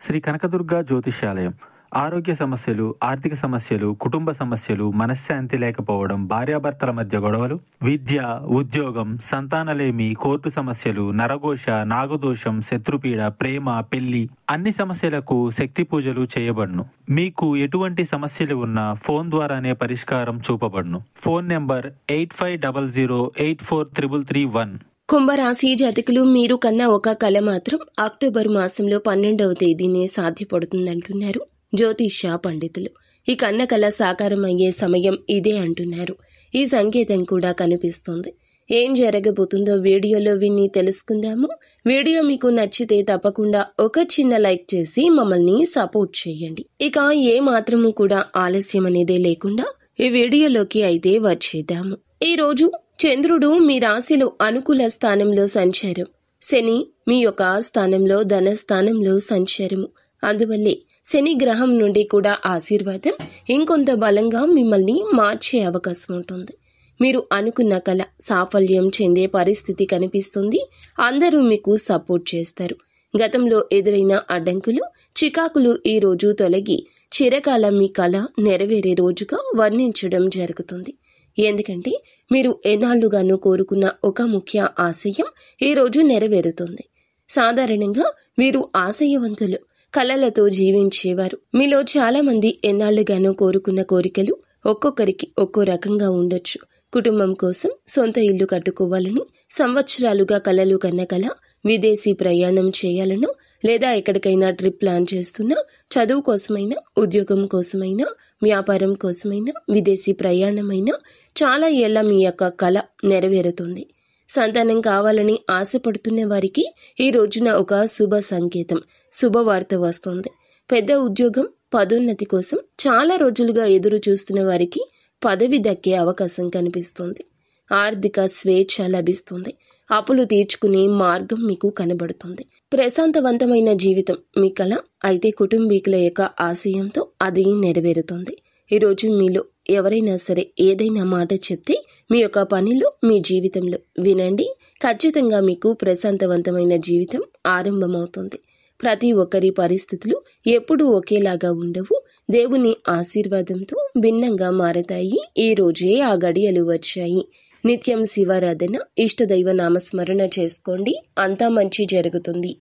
శ్రీ కనకదుర్గ జ్యోతిష్యాలయం. ఆరోగ్య సమస్యలు, ఆర్థిక సమస్యలు, కుటుంబ సమస్యలు, మనశ్శాంతి లేకపోవడం, భార్యాభర్తల మధ్య గొడవలు, విద్య, ఉద్యోగం, సంతానలేమి, కోర్టు సమస్యలు, నరఘోష, నాగదోషం, శత్రుపీడ, ప్రేమ, పెళ్లి, అన్ని సమస్యలకు శక్తి పూజలు చేయబడును. మీకు ఎటువంటి సమస్యలు ఉన్నా ఫోన్ ద్వారానే పరిష్కారం చూపబడును. Phone number 8500843331. కుంభరాశి జాతకులు, మీరు కన్నా ఒక కల మాత్రం అక్టోబర్ మాసంలో 12వ తేదీనే సాధ్యపడుతుందంటున్నారు జ్యోతిష్య పండితులు. ఈ కన్న కల సాకారం అయ్యే సమయం ఇదే అంటున్నారు. ఈ సంకేతం కూడా కనిపిస్తుంది. ఏం జరగబోతుందో వీడియోలో విని తెలుసుకుందాము. వీడియో మీకు నచ్చితే తప్పకుండా ఒక చిన్న లైక్ చేసి మమ్మల్ని సపోర్ట్ చేయండి. ఇక ఏ మాత్రము కూడా ఆలస్యం అనేదే లేకుండా ఈ వీడియోలోకి అయితే వచ్చేద్దాము. ఈ రోజు చంద్రుడు మీ రాశిలో అనుకూల స్థానంలో సంచారం, శని మీ యొక్క స్థానంలో ధనస్థానంలో సంచారము. అందువల్లే శని గ్రహం నుండి కూడా ఆశీర్వాదం ఇంకొంత బలంగా మిమ్మల్ని మార్చే అవకాశం ఉంటుంది. మీరు అనుకున్న కల సాఫల్యం చెందే పరిస్థితి కనిపిస్తుంది. అందరూ మీకు సపోర్ట్ చేస్తారు. గతంలో ఎదురైన అడ్డంకులు, చికాకులు ఈ రోజు తొలగి చిరకాలం మీ కల నెరవేరే రోజుగా వర్ణించడం జరుగుతుంది. ఎందుకంటే మీరు ఎన్నాళ్లుగానూ కోరుకున్న ఒక ముఖ్య ఆశయం ఈ రోజు నెరవేరుతుంది. సాధారణంగా మీరు ఆశయవంతులు, కలలతో జీవించేవారు. మీలో చాలా మంది ఎన్నాళ్లుగానూ కోరుకున్న కోరికలు ఒక్కొక్కరికి ఒక్కో రకంగా ఉండొచ్చు. కుటుంబం కోసం సొంత ఇల్లు కట్టుకోవాలని సంవత్సరాలుగా కలలు కన్న కల, విదేశీ ప్రయాణం చేయాలనో, లేదా ఎక్కడికైనా ట్రిప్ ప్లాన్ చేస్తున్నా, చదువు కోసమైనా, ఉద్యోగం కోసమైనా, వ్యాపారం కోసమైనా, విదేశీ ప్రయాణమైనా చాలా ఏళ్ల మీ యొక్క కల నెరవేరుతుంది. సంతానం కావాలని ఆశపడుతున్న వారికి ఈ రోజున ఒక శుభ సంకేతం, శుభవార్త వస్తుంది. పెద్ద ఉద్యోగం, పదోన్నతి కోసం చాలా రోజులుగా ఎదురు చూస్తున్న వారికి పదవి దక్కే అవకాశం కనిపిస్తుంది. ఆర్థిక స్వేచ్ఛ లభిస్తుంది. అప్పులు తీర్చుకునే మార్గం మీకు కనబడుతుంది. ప్రశాంతవంతమైన జీవితం మీ కల అయితే కుటుంబీకుల యొక్క ఆశయంతో అది నెరవేరుతుంది. ఈరోజు మీలో ఎవరైనా సరే ఏదైనా మాట చెప్తే మీ యొక్క పనిలో, మీ జీవితంలో వినండి. ఖచ్చితంగా మీకు ప్రశాంతవంతమైన జీవితం ఆరంభమవుతుంది. ప్రతి ఒక్కరి పరిస్థితులు ఎప్పుడూ ఒకేలాగా ఉండవు. దేవుని ఆశీర్వాదంతో భిన్నంగా మారతాయి. ఈ రోజే ఆ గడియలు వచ్చాయి. నిత్యం శివారాధన, ఇష్టదైవ నామస్మరణ చేసుకోండి. అంతా మంచి జరుగుతుంది.